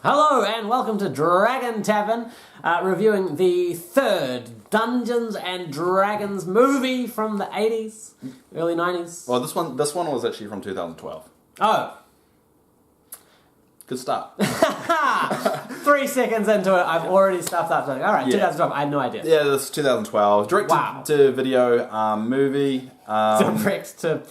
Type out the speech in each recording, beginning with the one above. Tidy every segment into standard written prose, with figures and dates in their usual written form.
Hello and welcome to Dragon Tavern, reviewing the third Dungeons and Dragons movie from the 80s, early 90s. Well, this one was actually from 2012. Oh. Good start. 3 seconds into it, I've already stuffed up something. Alright, 2012, I had no idea. Yeah, this is 2012. Direct-to-video movie. Direct to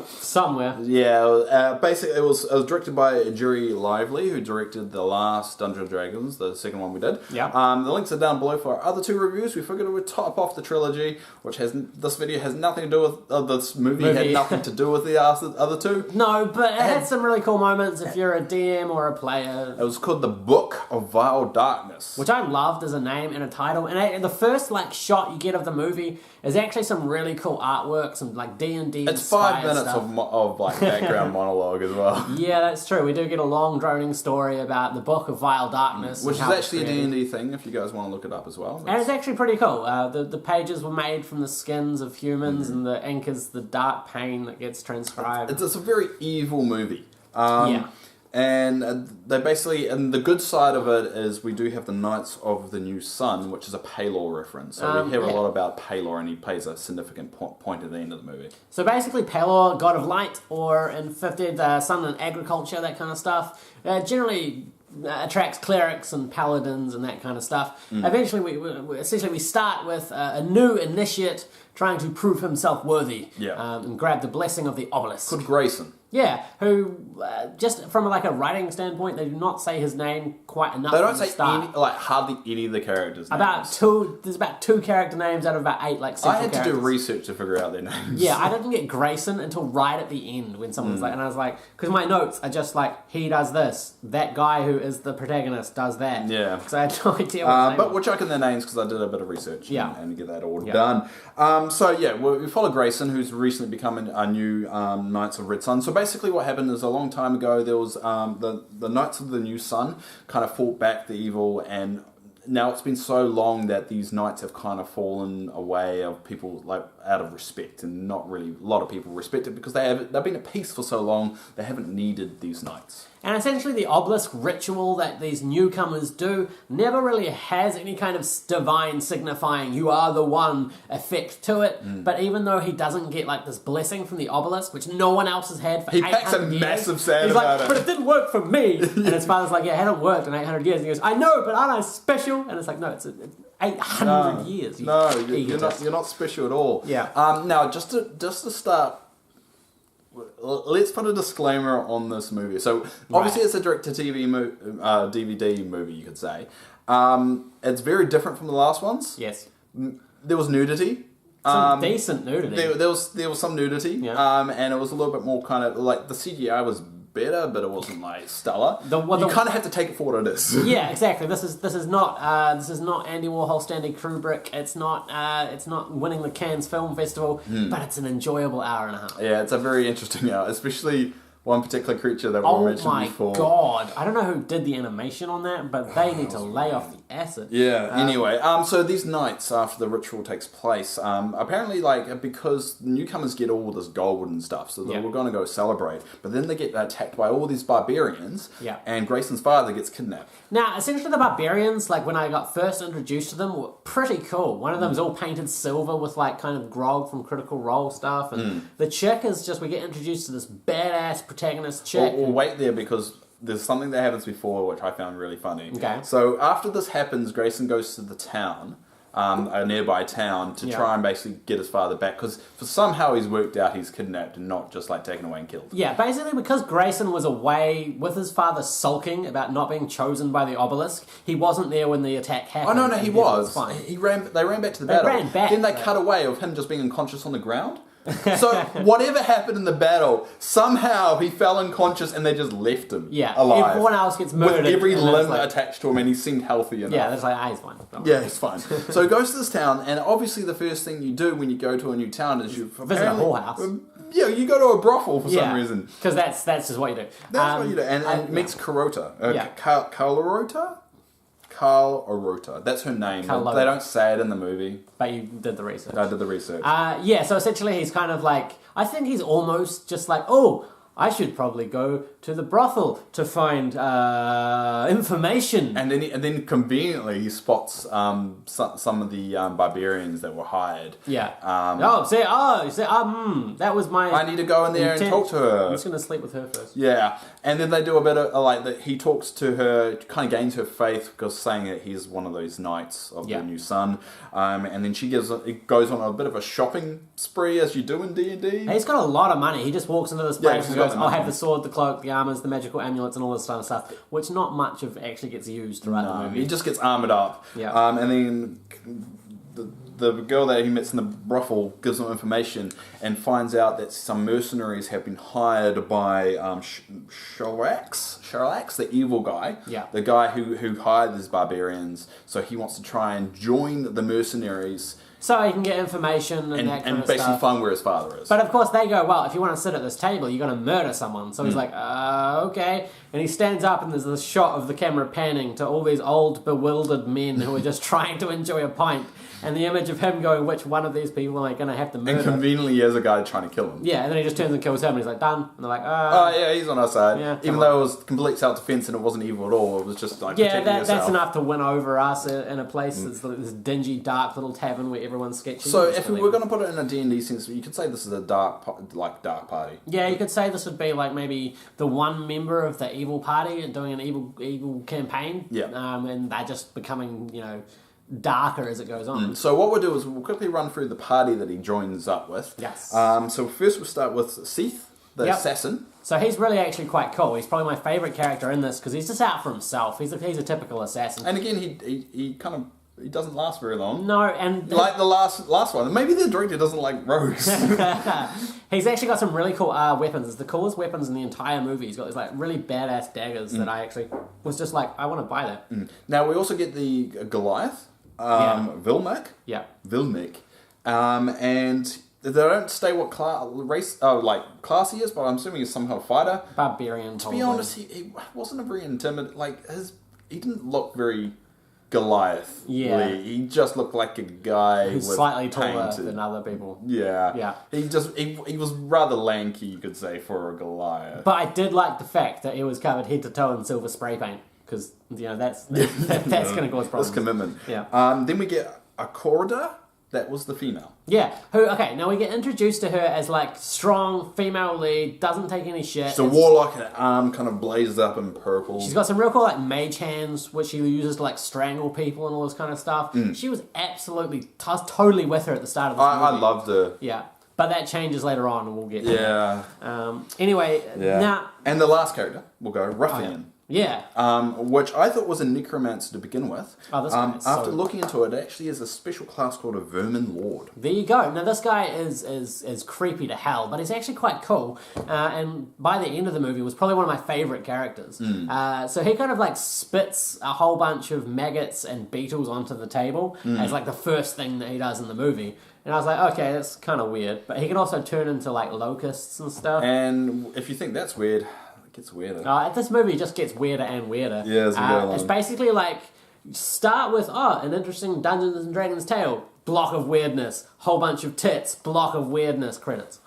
somewhere. Yeah, basically it was directed by Jerry Lively, who directed the last Dungeons and Dragons, the second one we did. Yeah. The links are down below for our other two reviews. We figured it would top off the trilogy, which this video has nothing to do with this movie. Had nothing to do with the other two. No, but it had some really cool moments if you're a DM or a player. It was called The Book of Vile Darkness, which I loved as a name and a title. And the first shot you get of the movie is actually some really cool artwork, some D&D. It's 5 minutes of background monologue as well. Yeah, that's true. We do get a long droning story about the Book of Vile Darkness, which is actually a D&D thing. If you guys want to look it up as well, and it's actually pretty cool. The pages were made from the skins of humans, and the ink is the dark pain that gets transcribed. It's a very evil movie. Yeah. And they basically, and the good side of it is we do have the Knights of the New Sun, which is a Palor reference. So we hear a lot about Palor, and he plays a significant point at the end of the movie. So basically, Palor, god of light, or in 50th, sun and agriculture, that kind of stuff, generally attracts clerics and paladins and that kind of stuff. Eventually, we start with a new initiate trying to prove himself worthy, and grab the blessing of the obelisk. Called Grayson. Yeah, who, just from a writing standpoint, they do not say his name quite enough. They don't say hardly any of the characters' names. There's about 2 character names out of about 8, central I had characters. to do research to figure out their names. Yeah, I didn't get Grayson until right at the end when someone's and I was like, because my notes are just he does this, that guy who is the protagonist does that. Yeah. Because I had no idea what but we're checking their names because I did a bit of research and get that all done. We follow Grayson, who's recently become a new Knights of Red Sun. So basically what happened is a long time ago there was the Knights of the New Sun kind of fought back the evil, and now it's been so long that these knights have kind of fallen away of people out of respect, and not really a lot of people respect it because they've been at peace for so long they haven't needed these knights. And essentially the obelisk ritual that these newcomers do never really has any kind of divine signifying you are the one effect to it. But even though he doesn't get this blessing from the obelisk, which no one else has had for 800 years. He packs a massive sand He's about it. But it didn't work for me. And his father's it hasn't worked in 800 years. And he goes, I know, but aren't I special? And it's no, it's 800 years. You're not special at all. Yeah. Now, just to start, let's put a disclaimer on this movie. So, obviously it's a direct-to-TV DVD movie, you could say. It's very different from the last ones. Yes. There was nudity. Some decent nudity. There was some nudity. Yeah. And it was a little bit more kind of the CGI was better, but it wasn't stellar. You kind of have to take it for what it is. Yeah, exactly. This is not Andy Warhol, Stanley Kubrick. It's not winning the Cannes Film Festival, but it's an enjoyable hour and a half. Yeah, it's a very interesting hour, especially one particular creature that we mentioned before. Oh my god! I don't know who did the animation on that, but they need to lay off the acid. Yeah. Anyway, so these nights after the ritual takes place, apparently, because newcomers get all this gold and stuff, so we're going to go celebrate. But then they get attacked by all these barbarians. Yeah. And Grayson's father gets kidnapped. Now, essentially, the barbarians, when I got first introduced to them, were pretty cool. One of them is all painted silver with kind of grog from Critical Role stuff, and the chick is we get introduced to this badass protagonist chick. We'll wait there because there's something that happens before which I found really funny. Okay. So after this happens, Grayson goes to the town, a nearby town, to try and basically get his father back, because somehow he's worked out he's kidnapped and not just taken away and killed. Yeah, basically because Grayson was away with his father sulking about not being chosen by the obelisk, he wasn't there when the attack happened. Oh no, he was. Fine. They ran back to the battle. Ran back, then they cut away of him just being unconscious on the ground. So whatever happened in the battle, somehow he fell unconscious and they just left him alive. Everyone else gets murdered. With every limb attached to him, and he seemed healthy enough. Yeah, that's he's fine. Yeah, he's fine. So he goes to this town, and obviously the first thing you do when you go to a new town is you visit a whorehouse. Yeah, you go to a brothel for some reason. Because that's just what you do. That's what you do. And meets Carota. Carlorota? Carl Orota. That's her name. Carlota. They don't say it in the movie. But you did the research. I did the research. So essentially he's kind of I think he's almost just I should probably go to the brothel to find information. And then conveniently he spots some of the barbarians that were hired. Yeah. That was my. I need to go in there and talk to her. I'm just gonna sleep with her first. Yeah, and then they do a bit of that. He talks to her, kind of gains her faith because saying that he's one of those knights of the new sun. And then she goes on a bit of a shopping spree as you do in D&D. He's got a lot of money. He just walks into this place and goes, "I'll have the sword, the cloak, the armors, the magical amulets, and all this kind of stuff," which not much of actually gets used throughout the movie. He just gets armored up. Yeah. And then the girl that he meets in the brothel gives him information and finds out that some mercenaries have been hired by Sharax, the evil guy. Yeah. The guy who hired these barbarians. So he wants to try and join the mercenaries. So he can get information and that kind of stuff. And basically find where his father is. But of course they go, well, if you want to sit at this table, you're going to murder someone. So he's like, okay. And he stands up and there's this shot of the camera panning to all these old, bewildered men who are just trying to enjoy a pint. And the image of him going, which one of these people am I going to have to murder? And conveniently he has a guy trying to kill him. Yeah, and then he just turns and kills him and he's like, done. And they're like, oh yeah, he's on our side. Yeah, even though it was complete self-defense and it wasn't evil at all, it was just like protecting yourself. That's enough to win over us in a place that's this dingy, dark little tavern where everyone's sketching. So if we were going to put it in a D&D sense, you could say this is a dark party. Yeah, you could say this would be like maybe the one member of the evil party doing an evil campaign. Yeah. And they're just becoming, darker as it goes on. So what we'll do is we'll quickly run through the party that he joins up with. Yes. So first we'll start with Seth, the assassin. So he's really actually quite cool. He's probably my favourite character in this because he's just out for himself. He's a typical assassin. And again, he doesn't last very long. No, and like the last one. Maybe the director doesn't like rogues. He's actually got some really cool weapons. It's the coolest weapons in the entire movie. He's got these like really badass daggers that I actually was just like, I want to buy that. Now we also get the Goliath. Vilmec. Yeah. Vilmec. And they don't state what class he is, but I'm assuming he's some kind of fighter. Barbarian. To be honest, he wasn't a very intimidating. He didn't look very Goliath. Yeah. He just looked like a guy who's slightly taller than other people. Yeah. Yeah. He was rather lanky, you could say, for a Goliath. But I did like the fact that he was covered head to toe in silver spray paint. Because, that's going to cause problems. That's commitment. Yeah. Then we get a Corda. That was the female. Yeah. Now we get introduced to her as, strong, female lead, doesn't take any shit. She's a warlock, her arm kind of blazes up in purple. She's got some real cool, mage hands, which she uses to, strangle people and all this kind of stuff. She was absolutely, totally with her at the start of this movie. I loved her. Yeah. But that changes later on, and we'll get to that. Anyway, now... And the last character, we'll go Ruffian. Yeah. Which I thought was a necromancer to begin with. Oh, this guy after looking into it, it actually is a special class called a Vermin Lord. There you go. Now, this guy is creepy to hell, but he's actually quite cool. And by the end of the movie, was probably one of my favourite characters. So he kind of spits a whole bunch of maggots and beetles onto the table as the first thing that he does in the movie. And I was like, okay, that's kind of weird. But he can also turn into locusts and stuff. And if you think that's weird... gets weirder. This movie just gets weirder and weirder. Yeah, it's basically start with an interesting Dungeons and Dragons tale, block of weirdness, whole bunch of tits, block of weirdness, credits.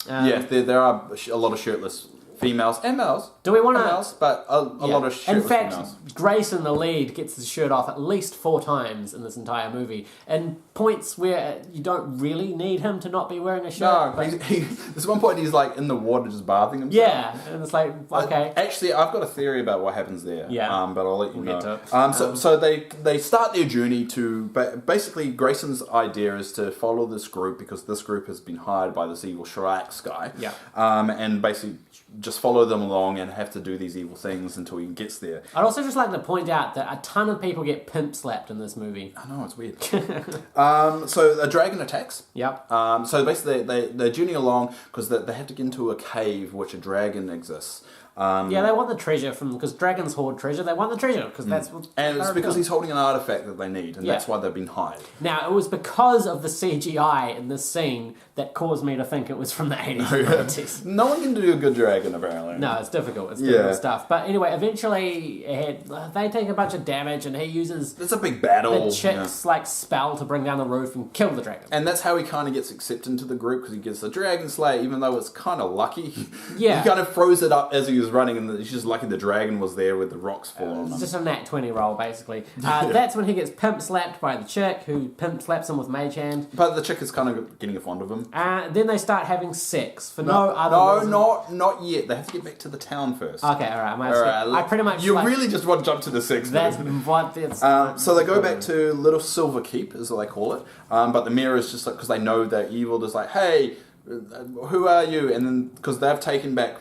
There are a lot of shirtless females and males. Do we want to? But a lot of shirtless females. In fact, Grayson, the lead, gets his shirt off at least 4 times in this entire movie. And points where you don't really need him to not be wearing a shirt. No, there's one point he's in the water just bathing himself. Yeah, and it's okay. Actually, I've got a theory about what happens there. Yeah. But I'll let you know. Get to it. So they start their journey to... Basically, Grayson's idea is to follow this group because this group has been hired by this evil Sharax guy. Yeah. And basically just follow them along and have to do these evil things until he gets there. I'd also just like to point out that a ton of people get pimp slapped in this movie. I know, it's weird. So a dragon attacks. Yep. So basically they're journeying along because they have to get into a cave which a dragon exists. They want the treasure because dragons hoard treasure. They want the treasure because that's what. And it's because he's holding an artifact that they need, and that's why they've been hired. Now, it was because of the CGI in this scene that caused me to think it was from the 80s and 90s. No one can do a good dragon, apparently. No, it's difficult. It's difficult stuff. But anyway, eventually they take a bunch of damage, and he uses... It's a big battle. The chick's spell to bring down the roof and kill the dragon. And that's how he kind of gets accepted into the group, because he gets the dragon slayer, even though it's kind of lucky. Yeah. He kind of throws it up as he was was running, and she's just lucky the dragon was there with the rocks falling on him. It's just a nat 20 roll, basically. That's when he gets pimp slapped by the chick, who pimp slaps him with Mage Hand. But the chick is kind of getting fond of him. Then they start having sex for no other reason. Not yet. They have to get back to the town first. Okay, alright. I pretty much... You really just want to jump to the sex. That's what it's... So they go back to Little Silver Keep, as they call it. But the mayor is just like, because they know they're evil, just like, hey, who are you? And then, because they've taken back,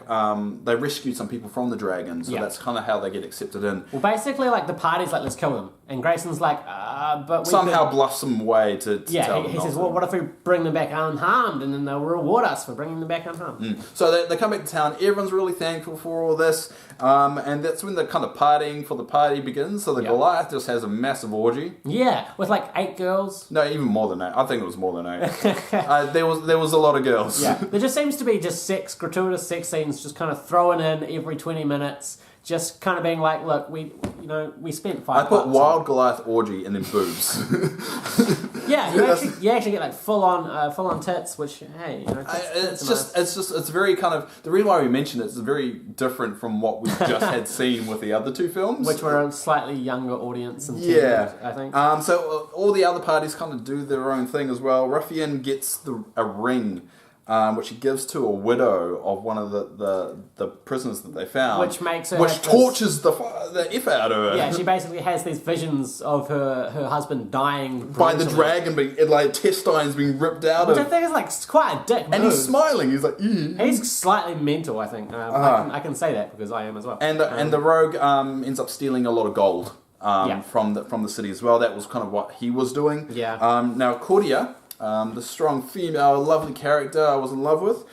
they rescued some people from the dragon, so that's kind of how they get accepted in. Well, basically, like, the party's like, let's kill them. And Grayson's like, but we somehow bluffs them away to tell them. He says, well, what if we bring them back unharmed? And then they'll reward us for bringing them back unharmed. So they come back to town, everyone's really thankful for all this, and that's when the kind of partying for the party begins. So the Goliath just has a massive orgy. Yeah, with like 8 girls. No, even more than 8. I think it was more than 8. There was a lot of girls. Yeah, there just seems to be just gratuitous sex scenes just kind of thrown in every 20 minutes. Just kind of being like, look, we spent 5 I put Wild Goliath orgy and then boobs. Yeah, you actually get like full on tits, which hey, it's very kind of the reason why we mentioned it is very different from what we just had seen with the other 2 films, which were a slightly younger audience. I think. So all the other parties kind of do their own thing as well. Ruffian gets a ring. Which he gives to a widow of one of the prisoners that they found, which tortures the F out of her. Yeah, she basically has these visions of her husband dying by the dragon, being like intestines being ripped out which of. Which I think is like quite a dick move. And he's smiling. He's like, he's slightly mental. I think I can say that because I am as well. And the rogue ends up stealing a lot of gold from the city as well. That was kind of what he was doing. Yeah. Now Cordia. The strong female, lovely character I was in love with,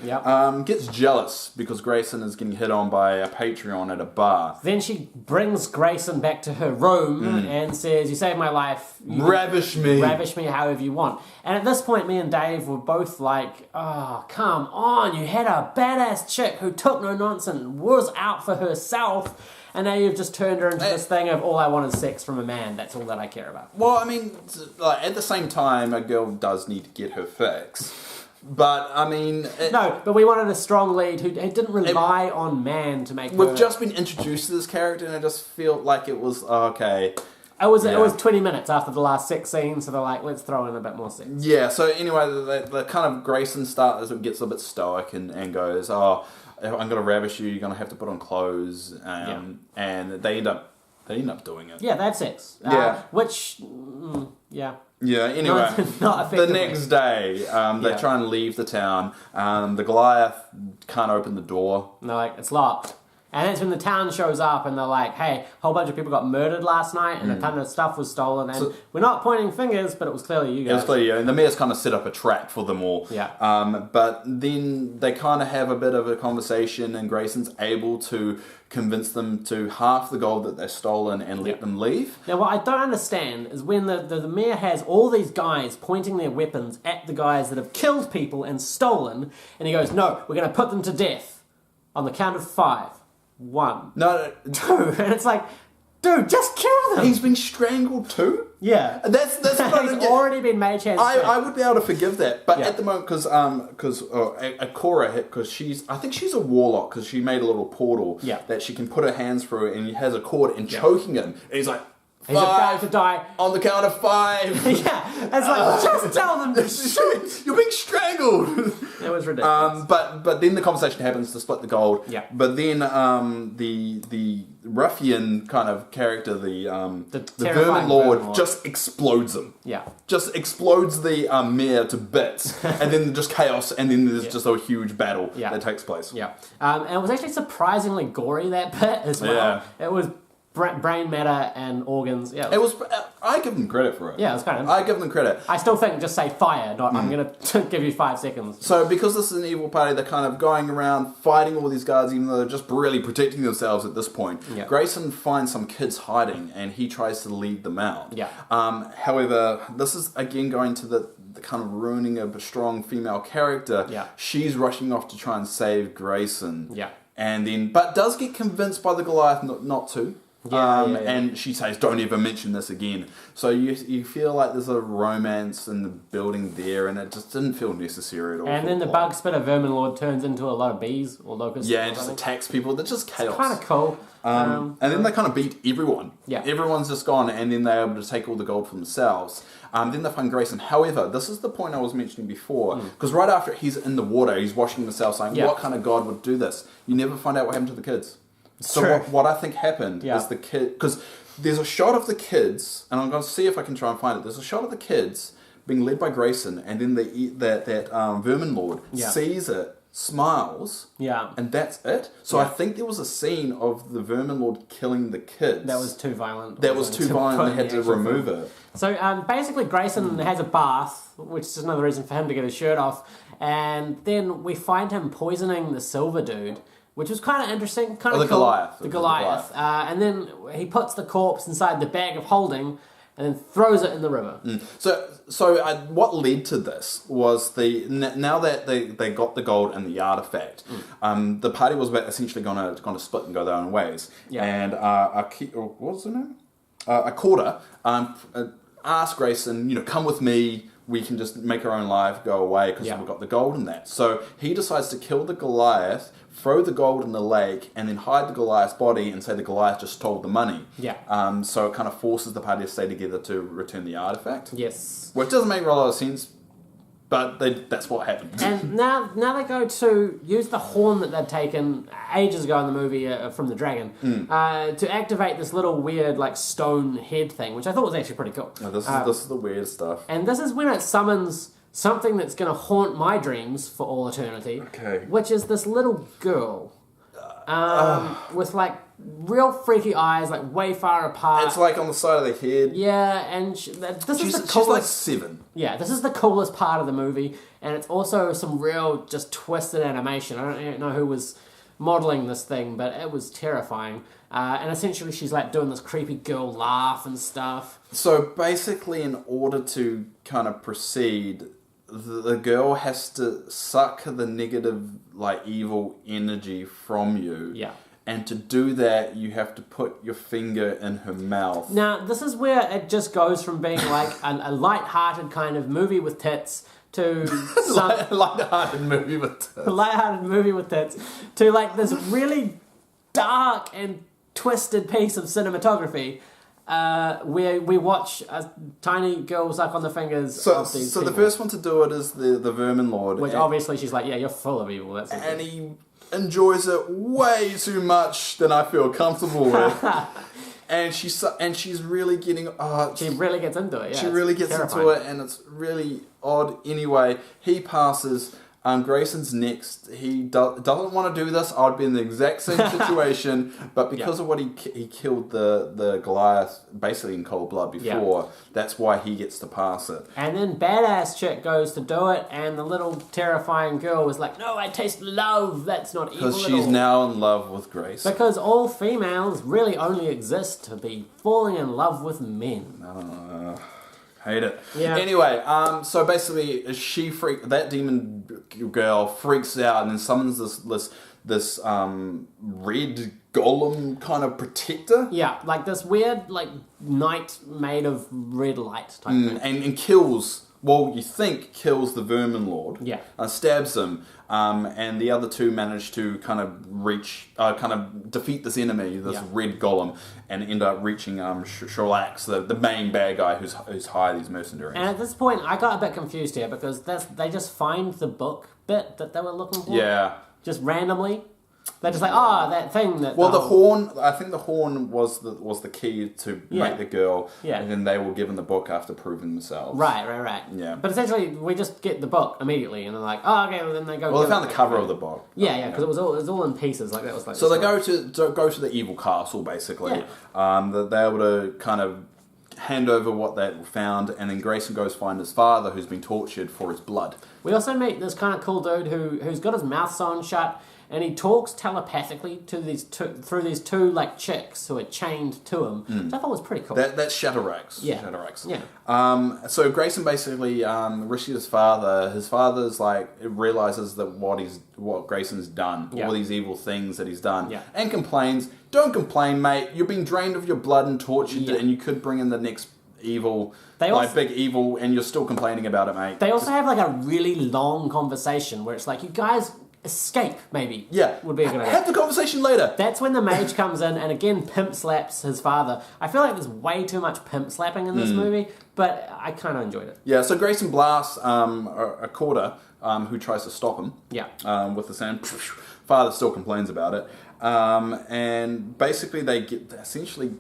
gets jealous because Grayson is getting hit on by a Patreon at a bar. Then she brings Grayson back to her room and says, you saved my life. Ravish me however you want. And at this point, me and Dave were both like, oh, come on, you had a badass chick who took no nonsense, was out for herself. And now you've just turned her into this thing of all I want is sex from a man. That's all that I care about. Well, I mean, like, at the same time, a girl does need to get her fix. But, I mean... No, but we wanted a strong lead who didn't rely on man to make her... We've just been introduced to this character and I just feel like it was, okay... It was 20 minutes after the last sex scene, so they're like, let's throw in a bit more sex. Yeah, so anyway, the kind of Grayson gets a bit stoic and goes, oh... I'm going to ravish you. You're going to have to put on clothes, and they end up doing it. Yeah, that's sex. Which, yeah. Yeah. Anyway, not the next day, they try and leave the town. The Goliath can't open the door. No, like it's locked. And that's when the town shows up and they're like, hey, a whole bunch of people got murdered last night and a ton of stuff was stolen. And we're not pointing fingers, but it was clearly you guys. It was clearly you. And the mayor's kind of set up a trap for them all. Yeah. But then they kind of have a bit of a conversation and Grayson's able to convince them to half the gold that they've stolen and let them leave. Now, what I don't understand is when the mayor has all these guys pointing their weapons at the guys that have killed people and stolen, and he goes, no, we're going to put them to death on the count of 5. 1. No. 2. And it's like, dude, just kill them. He's been strangled too? Yeah. That's He's already been mage hands. I would be able to forgive that. But at the moment, because Akora, because I think she's a warlock, because she made a little portal that she can put her hands through and he has a cord and choking him. And he's like, He's about to die. On the count of 5. Yeah. It's like, just tell them to shoot. You're being strangled. It was ridiculous. But then the conversation happens to split the gold. Yeah. But then the ruffian kind of character, the Vermin Lord, just explodes him. Yeah. Just explodes the mayor to bits. And then just chaos, and then there's just a huge battle that takes place. Yeah. And it was actually surprisingly gory, that bit, as well. Yeah. It was brain matter and organs. Yeah, it was. I give them credit for it. Yeah, it was kind of. I give them credit. I still think just say fire. Not I'm going to give you 5 seconds. So because this is an evil party, they're kind of going around fighting all these guards, even though they're just really protecting themselves at this point. Yeah. Grayson finds some kids hiding, and he tries to lead them out. Yeah. However, this is again going to the kind of ruining of a strong female character. Yeah. She's rushing off to try and save Grayson. Yeah. And then, but does get convinced by the Goliath not to. And she says, "Don't ever mention this again." So you feel like there's a romance in the building there, and it just didn't feel necessary at all. And then the bug spitter vermin lord turns into a lot of bees or locusts. Yeah, and just attacks people. They're just chaos. It's kind of cool. And then they kind of beat everyone. Yeah. Everyone's just gone, and then they're able to take all the gold for themselves. Then they find Grayson. However, this is the point I was mentioning before, because right after he's in the water, he's washing himself, saying, "What kind of god would do this?" You never find out what happened to the kids. So what I think happened is the kid, because there's a shot of the kids, and I'm going to see if I can try and find it. There's a shot of the kids being led by Grayson, and then that vermin lord sees it, smiles, and that's it. So I think there was a scene of the vermin lord killing the kids. That was too violent. That was too violent. They had to remove it. So basically, Grayson has a bath, which is another reason for him to get his shirt off, and then we find him poisoning the silver dude. Which was kind of interesting, kind of cool. Goliath. The Goliath. And then he puts the corpse inside the bag of holding and then throws it in the river. So what led to this was now that they got the gold and the artifact, the party was essentially going to split and go their own ways. Yeah. And what was her name? Akora asked Grayson, come with me. We can just make our own life go away because we've got the gold in that. So he decides to kill the Goliath, throw the gold in the lake, and then hide the Goliath's body and say the Goliath just stole the money. Yeah. So it kind of forces the party to stay together to return the artifact. Yes. Which doesn't make a lot of sense, but that's what happened. And now they go to use the horn that they'd taken ages ago in the movie from the dragon to activate this little weird stone head thing, which I thought was actually pretty cool. Oh, this is the weird stuff. And this is when it summons something that's going to haunt my dreams for all eternity. Okay. Which is this little girl with real freaky eyes, way far apart. It's on the side of the head. Yeah, and this is the coolest. She's like 7. Yeah, this is the coolest part of the movie, and it's also some real just twisted animation. I don't know who was modeling this thing, but it was terrifying. And essentially, she's doing this creepy girl laugh and stuff. So basically, in order to kind of proceed, the girl has to suck the negative, evil energy from you. Yeah. And to do that, you have to put your finger in her mouth. Now, this is where it just goes from being a light-hearted kind of movie with tits to light-hearted movie with tits. Light-hearted movie with tits to this really dark and twisted piece of cinematography. Where we watch a tiny girl suck on the fingers of these people. The first one to do it is the Vermin Lord. Which obviously she's yeah, you're full of evil. That's and he enjoys it way too much than I feel comfortable with. And she's really getting... she really gets into it, yeah. She really gets into it, and it's really odd. Anyway, he passes... Grayson's next. He doesn't want to do this. I'd be in the exact same situation, but because of what he killed the Goliath basically in cold blood before, that's why he gets to pass it. And then badass chick goes to do it, and the little terrifying girl was like, "No, I taste love. That's not evil at all." Because she's now in love with Grace. Because all females really only exist to be falling in love with men. Hate it. Yeah. Anyway, so basically, that demon girl freaks out and then summons this red golem kind of protector. Yeah, this weird knight made of red light type thing. And kills. Well, you think kills the Vermin Lord. Yeah. Stabs him. And the other two manage to kind of defeat this enemy, this red golem, and end up reaching Sherlax, the main bad guy who's hired these mercenaries. And at this point, I got a bit confused here because they just find the book bit that they were looking for. Yeah. Just randomly. They're just that thing that... Well, the horn... I think the horn was the key to make the girl. Yeah. And then they were given the book after proving themselves. Right. Yeah. But essentially, we just get the book immediately, and they're like, "Oh, okay." Well, then they go... Well, they found the cover of the book. Yeah, because it was all in pieces. That was So they go to the evil castle, basically. Yeah. They're able to kind of hand over what they found, and then Grayson goes find his father, who's been tortured for his blood. We also meet this kind of cool dude who's got his mouth sewn shut. and he talks telepathically through these two like chicks who are chained to him, which I thought was pretty cool. That's Shatarax. Yeah. Shatarax. Yeah. So Grayson basically, Rishida's father, his father's like, realizes that what Grayson's done, all these evil things that he's done, and complains. Don't complain, mate. You're being drained of your blood and tortured, and you could bring in the next evil, big evil, and you're still complaining about it, mate. They also have like a really long conversation where it's like, you guys escape, maybe. Yeah. Would be a good idea. Have the conversation later. That's when the mage comes in and again pimp slaps his father. I feel like there's way too much pimp slapping in this movie, but I kind of enjoyed it. Yeah, so Grayson blasts a quarter who tries to stop him. Yeah. With the sand. Father still complains about it. And basically they essentially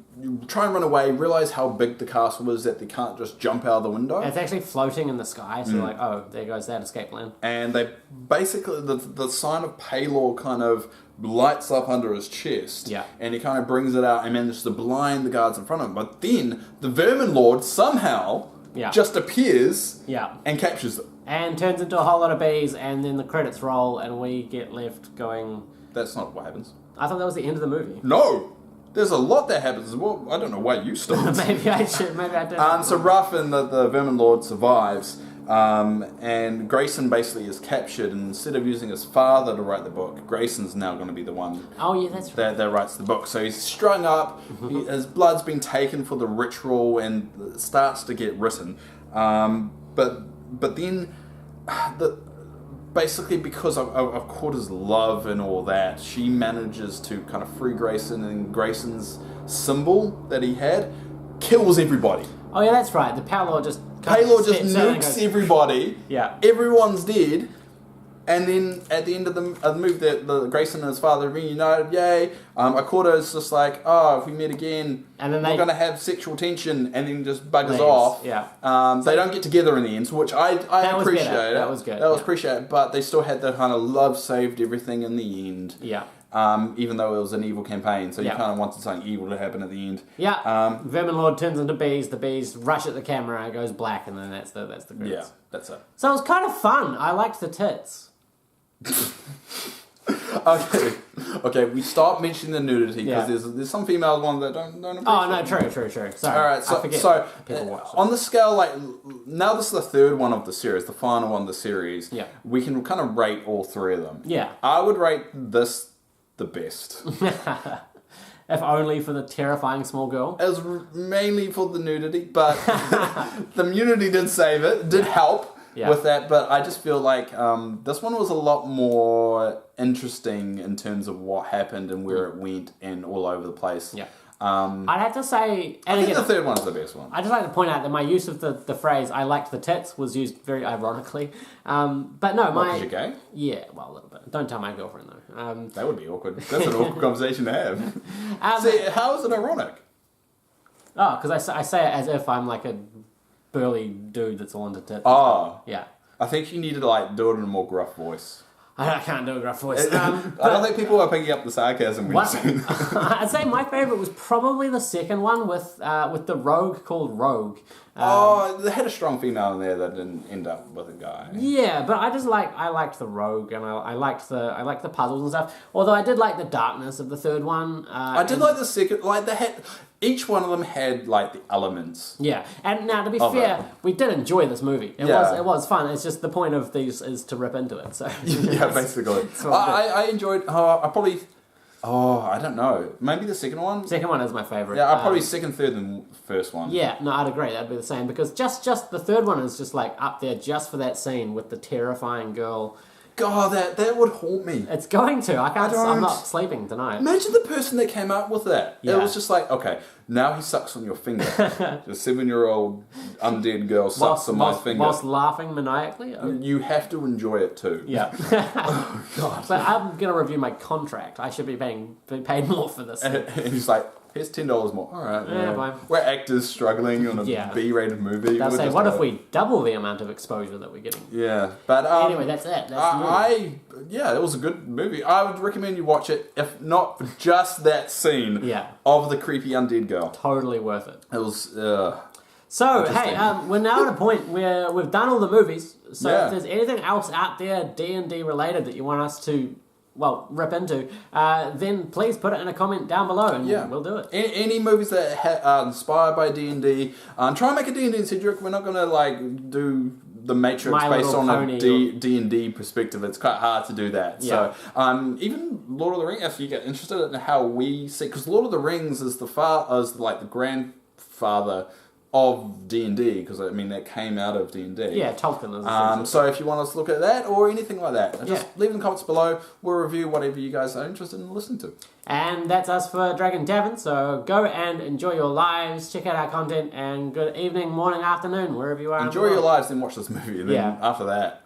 try and run away, realize how big the castle is, that they can't just jump out of the window. It's actually floating in the sky, so like, oh, there goes that escape plan. And they basically, the sign of Paylor kind of lights up under his chest. Yeah. And he kind of brings it out and manages to blind the guards in front of him. But then the Vermin Lord somehow just appears and captures them. And turns into a whole lot of bees, and then the credits roll, and we get left going... That's not what happens. I thought that was the end of the movie. No! There's a lot that happens. Well, I don't know why you stopped. Maybe I did. So Ruffin, the Vermin Lord, survives, and Grayson basically is captured, and instead of using his father to write the book, Grayson's now going to be the one that's right. that writes the book. So he's strung up, his blood's been taken for the ritual, and it starts to get written. But then... Basically, because of Quarter's love and all that, she manages to kind of free Grayson, and Grayson's symbol that he had kills everybody. Oh yeah, that's right. The Paylor just nukes everybody. Yeah. Everyone's dead. And then at the end of the movie, the Grayson and his father are reunited. Yay! Akota is just like, if we meet again, and then we're going to have sexual tension, and then just buggers leaves. off. Yeah. They don't get together in the end, which I appreciate. That was good. That was appreciated, but they still had the kind of love saved everything in the end. Yeah. Even though it was an evil campaign, so you kind of wanted something evil to happen at the end. Yeah. Vermin Lord turns into bees. The bees rush at the camera. It goes black, and then that's the credits. Yeah, that's it. So it was kind of fun. I liked the tits. Okay. We start mentioning the nudity because there's some female ones that don't appreciate. Oh no, true. Sorry. All right, so on the scale, like now this is the third one of the series, the final one of the series. Yeah, we can kind of rate all three of them. Yeah, I would rate this the best. If only for the terrifying small girl. It was mainly for the nudity, but the nudity did save it. Did help. With that, but I just feel like this one was a lot more interesting in terms of what happened and where it went and all over the place. Yeah. I'd have to say... And I think the third one's the best one. I'd just like to point out that my use of the phrase, I liked the tits, was used very ironically. But no, because you're gay? Yeah, well, a little bit. Don't tell my girlfriend, though. That would be awkward. That's an awkward conversation to have. See, how is it ironic? Oh, because I say it as if I'm like a burly dude that's all into tits. Oh. Yeah. I think you need to like do it in a more gruff voice. I can't do a gruff voice. I don't think people are picking up the sarcasm when you say that. I'd say my favourite was probably the second one with the rogue called Rogue. They had a strong female in there that didn't end up with a guy. Yeah, but I liked the Rogue, and I liked the puzzles and stuff. Although I did like the darkness of the third one. I did like the second. Like they had. Each one of them had like the elements. Yeah, and now to be fair, we did enjoy this movie. It was fun. It's just the point of these is to rip into it. So yeah, basically. I enjoyed. I don't know. Maybe the second one. Second one is my favourite. Yeah, I'd probably second, third than first one. Yeah, no, I'd agree. That'd be the same because just the third one is just like up there just for that scene with the terrifying girl. God, that would haunt me. It's going to. I'm not sleeping tonight. Imagine the person that came up with that. Yeah. It was just like, okay, now he sucks on your finger. The 7-year-old undead girl sucks on my finger. Whilst laughing maniacally. You have to enjoy it too. Yeah. Oh, God. But I'm going to review my contract. I should be paid more for this. And he's like, here's $10 more. All right. Yeah, fine. We're actors struggling on a B-rated movie. They'll say, what if we double the amount of exposure that we're getting? Yeah. But anyway, that's it. It was a good movie. I would recommend you watch it, if not for just that scene of the creepy undead girl. Totally worth it. It was... So, hey, we're now at a point where we've done all the movies. So if there's anything else out there D&D related that you want us to rip into, then please put it in a comment down below and we'll do it. Any movies that are inspired by D&D, try and make a D&D centric. We're not going to do the Matrix based on a D&D perspective. It's quite hard to do that. Yeah. So even Lord of the Rings, if you get interested in how we see, because Lord of the Rings is the grandfather of D&D, because that came out of D&D. Yeah, Tolkien is so if you want us to look at that or anything like that, just leave in the comments below. We'll review whatever you guys are interested in listening to. And that's us for Dragon Tavern, so go and enjoy your lives, check out our content, and good evening, morning, afternoon, wherever you are. Enjoy your lives, then watch this movie, and then after that,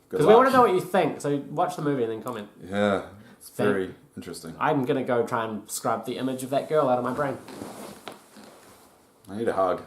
because we want to know what you think, so watch the movie and then comment. Yeah, it's very interesting. I'm going to go try and scrub the image of that girl out of my brain. I need a hug.